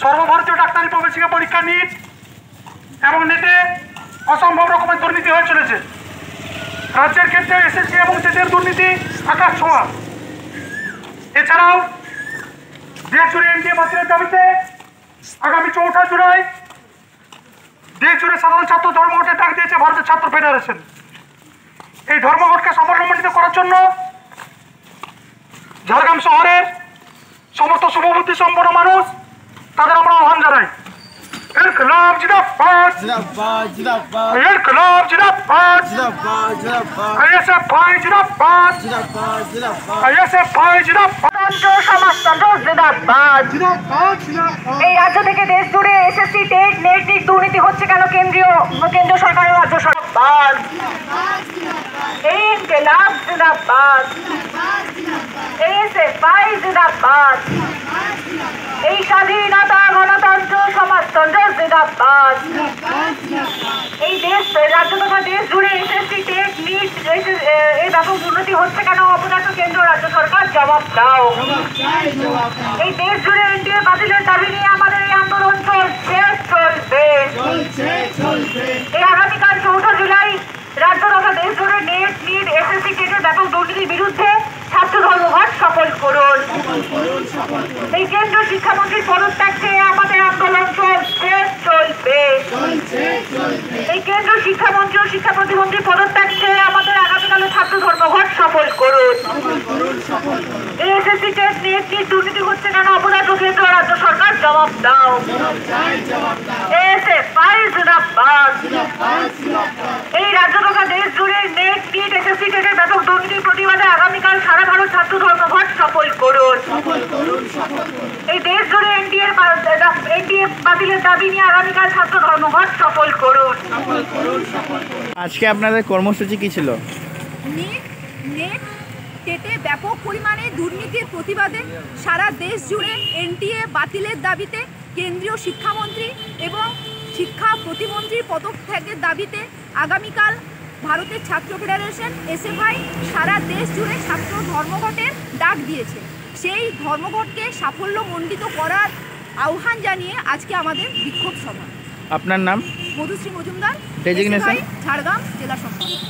সর্বভারতীয় ডাক্তারি প্রবেশিকা পরীক্ষা নিট এবং নেটে অসম্ভব রকমের দুর্নীতি হয়ে চলেছে। রাজ্যের ক্ষেত্রে এসএসসি এবং টেটের দুর্নীতি আকাশ ছোঁয়া। এছাড়াও দেশ জুড়ে এনডিএ বাতিলের দাবিতে আগামী 4 জুলাই দেশ জুড়ে সাধারণ ছাত্র ধর্মঘটের ডাক দিয়েছে ভারতের ছাত্র ফেডারেশন। এই ধর্মঘটকে সাফল্যমণ্ডিত করার জন্য ঝাড়গ্রাম শহরের সমস্ত শুভবুদ্ধি সম্পন্ন মানুষ তাদের আমরা আহ্বান জানাই। ইনকলাব জিন্দাবাদ, জিন্দাবাদ জিন্দাবাদ, ইনকলাব জিন্দাবাদ, জিন্দাবাদ জিন্দাবাদ, আইএসএফআই জিন্দাবাদ, জিন্দাবাদ জিন্দাবাদ, আইএসএফআই জিন্দাবাদ, সমাজতন্ত্র জিন্দাবাদ। জিন্দাবাদ, জিন্দাবাদ। এই রাজ্য থেকে দেশ জুড়ে এসএসসি টেট নেট দুর্নীতি হচ্ছে কেন? কেন্দ্র সরকার ও রাজ্য সরকার ইনকলাব জিন্দাবাদ, আইএসএফআই জিন্দাবাদ। এই স্বাধীনতা গণতন্ত্র সমাজতন্ত্র জিন্দাবাদ। এই দেশ রাজ্য তথা দেশ জুড়ে এসএসসি টেট নিট এই ব্যাপক দুর্নীতি হচ্ছে কেন? অপরাধ কেন্দ্র রাজ্য সরকার জবাব দাও। এই দেশ জুড়ে এনডিএ বাতিলের দাবি নিয়ে আমাদের এই আন্দোলন চলবে। এই আগামীকাল 4 জুলাই রাজ্য তথা দেশ জুড়ে নেট নিট এসএসসি টেটের ব্যাপক দুর্নীতির বিরুদ্ধে ছাত্র ধর্মঘট সফল করুন। এই কেন্দ্রীয় শিক্ষামন্ত্রীর পদত্যাগ চেয়ে আমাদের আন্দোলন চলবে। এই কেন্দ্রীয় শিক্ষামন্ত্রী ও শিক্ষা প্রতিমন্ত্রীর পদত্যাগ চেয়ে আমাদের আগামীকালে ছাত্র ধর্মঘট সফল করুন। এই এসএসসি টেট নেট নিট দুর্নীতি হচ্ছে কেন? অপরাধ কেন্দ্র রাজ্য সরকার জবাব দাও। এসএফআই জিন্দাবাদ। এই রাজ্য তথা দেশ জুড়ে নেট নিট এসএসসি টেটের ব্যাপক দুর্নীতির প্রতিবাদে আগামীকাল সারা ভারত ছাত্র ধর্মঘট সফল করুন। এই দেশ জুড়ে এনডিএ বাতিলের দাবি নিয়ে আগামীকাল ছাত্র ধর্মঘট সফল করুন। আজকে আপনাদের কর্মসূচি কি ছিল? নিট নেট টেটে ব্যাপক পরিমাণে দুর্নীতির প্রতিবাদে সারা দেশ জুড়ে এনটিএ বাতিলের দাবিতে কেন্দ্রীয় শিক্ষামন্ত্রী এবং শিক্ষা প্রতিমন্ত্রীর পদত্যাগের দাবিতে আগামীকাল ভারতের ছাত্র ফেডারেশন এসএফআই সারা দেশ জুড়ে ছাত্র ধর্মঘটের ডাক দিয়েছে। সেই ধর্মঘটকে সাফল্যমণ্ডিত করার আহ্বান জানিয়ে আজকে আমাদের বিক্ষোভ সভা। আপনার নাম? মধুশ্রী মজুমদার, ডেজিগনেশন? ঝাড়গ্রাম জেলা সম্পাদক।